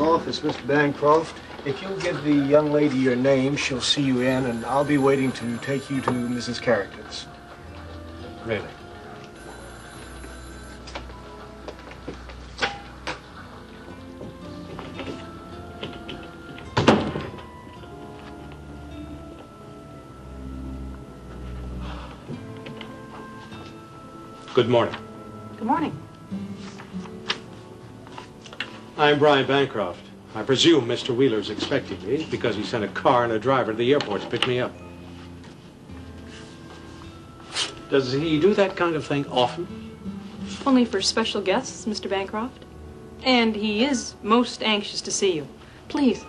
office, Mr. Bancroft. If you'll give the young lady your name, she'll see you in, and I'll be waiting to take you to Mrs. Carrington's. Really? Good morning. Good morning. I'm Brian Bancroft. I presume Mr. Wheeler's expecting me because he sent a car and a driver to the airport to pick me up. Does he do that kind of thing often? Only for special guests, Mr. Bancroft. And he is most anxious to see you. Please.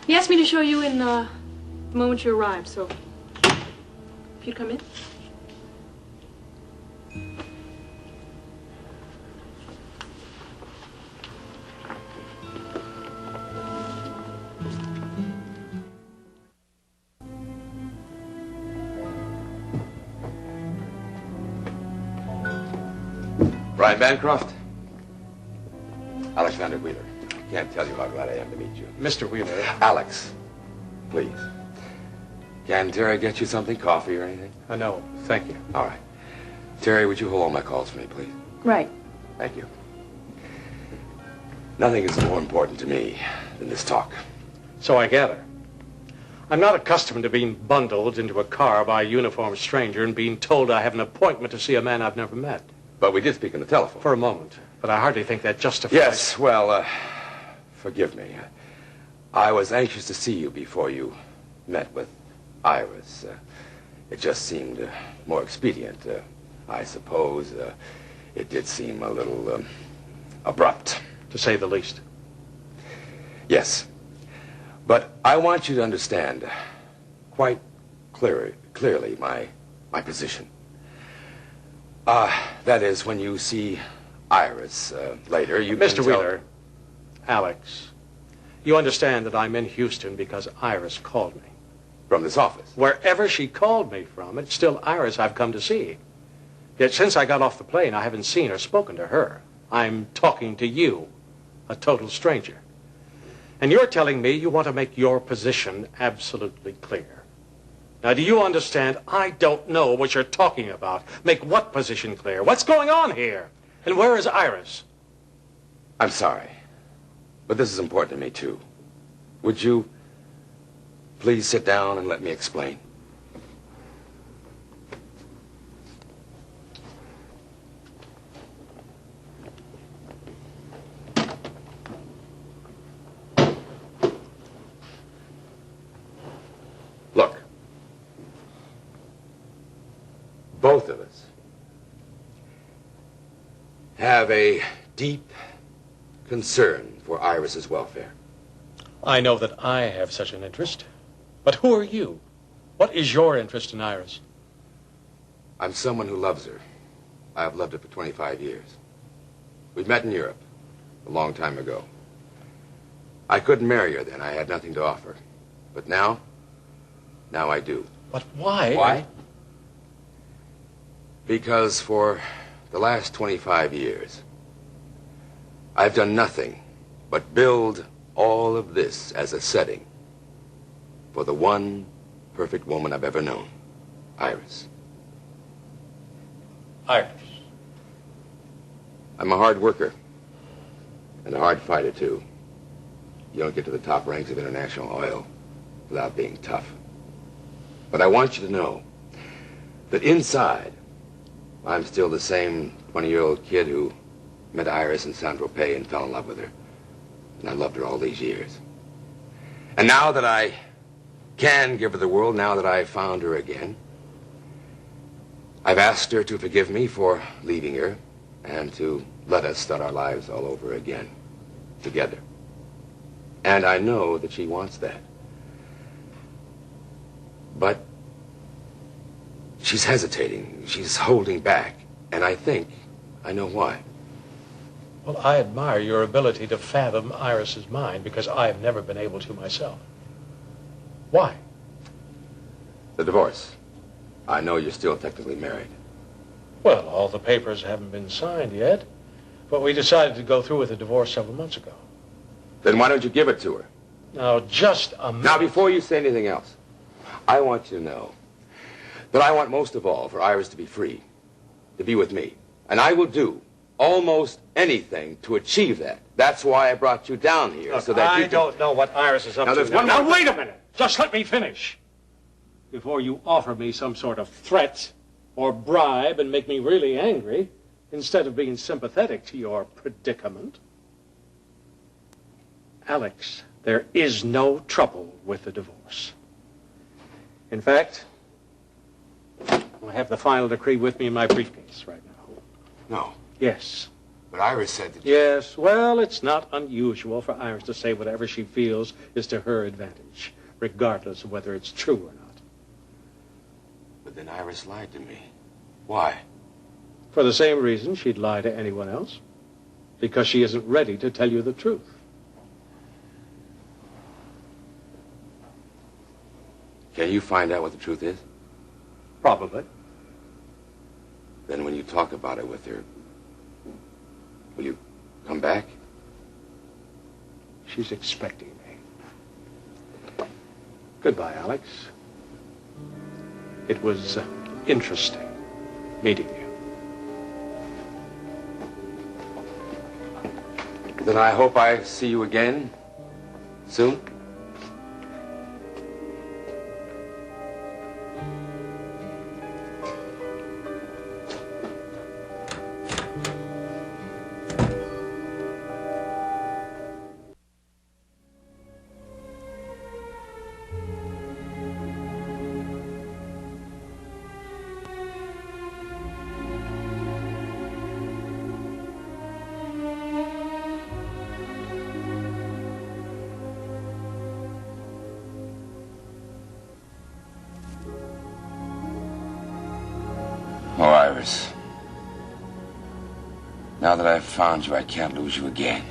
He asked me to show you in the moment you arrived, so if you'd come in. Brian Bancroft? Alexander Wheeler. Can't tell you how glad I am to meet you. Mr. Wheeler. Alex, please. Can Terry get you something, coffee or anything? No, thank you. All right. Terry, would you hold all my calls for me, please? Right. Thank you. Nothing is more important to me than this talk. So I gather. I'm not accustomed to being bundled into a car by a uniformed stranger and being told I have an appointment to see a man I've never met. But we did speak on the telephone. For a moment. But I hardly think that justifies... Yes, well, forgive me. I was anxious to see you before you met with Iris. It just seemed more expedient. I suppose it did seem a little abrupt. To say the least. Yes. But I want you to understand quite clearly my position. That is, when you see Iris later, you can Mr. Wheeler, Alex, you understand that I'm in Houston because Iris called me. From this office? Wherever she called me from, it's still Iris I've come to see. Yet since I got off the plane, I haven't seen or spoken to her. I'm talking to you, a total stranger. And you're telling me you want to make your position absolutely clear. Now, do you understand? I don't know what you're talking about. Make what position clear? What's going on here? And where is Iris? I'm sorry, but this is important to me, too. Would you please sit down and let me explain? Look. Both of us have a deep concern for Iris's welfare. I know that I have such an interest. But who are you? What is your interest in Iris? I'm someone who loves her. I have loved her for 25 years. We met in Europe a long time ago. I couldn't marry her then. I had nothing to offer. But now I do. But why? Why? Because for the last 25 years, I've done nothing but build all of this as a setting for the one perfect woman I've ever known, Iris. Iris. I'm a hard worker and a hard fighter, too. You don't get to the top ranks of international oil without being tough. But I want you to know that inside, I'm still the same 20-year-old kid who met Iris in Saint-Tropez and fell in love with her. And I loved her all these years. And now that I can give her the world, now that I've found her again, I've asked her to forgive me for leaving her and to let us start our lives all over again, together. And I know that she wants that. But she's hesitating. She's holding back. And I think I know why. Well, I admire your ability to fathom Iris's mind because I've never been able to myself. Why? The divorce. I know you're still technically married. Well, all the papers haven't been signed yet, but we decided to go through with the divorce several months ago. Then why don't you give it to her? Now, just a minute. Now, before you say anything else, I want you to know that I want most of all for Iris to be free, to be with me. And I will do almost anything to achieve that. That's why I brought you down here. Look, so that I you can... don't know what Iris is up Now, to there's one now. more- Now, wait a minute. Just let me finish. Before you offer me some sort of threat or bribe and make me really angry, instead of being sympathetic to your predicament. Alex, there is no trouble with the divorce. In fact, I have the final decree with me in my briefcase right now. No. Yes. But Iris said that... Yes, well, it's not unusual for Iris to say whatever she feels is to her advantage, regardless of whether it's true or not. But then Iris lied to me. Why? For the same reason she'd lie to anyone else. Because she isn't ready to tell you the truth. Can you find out what the truth is? Probably. Then when you talk about it with her, will you come back? She's expecting me. Goodbye, Alex. It was interesting meeting you. Then I hope I see you again soon. Oh, Iris. Now that I've found you, I can't lose you again.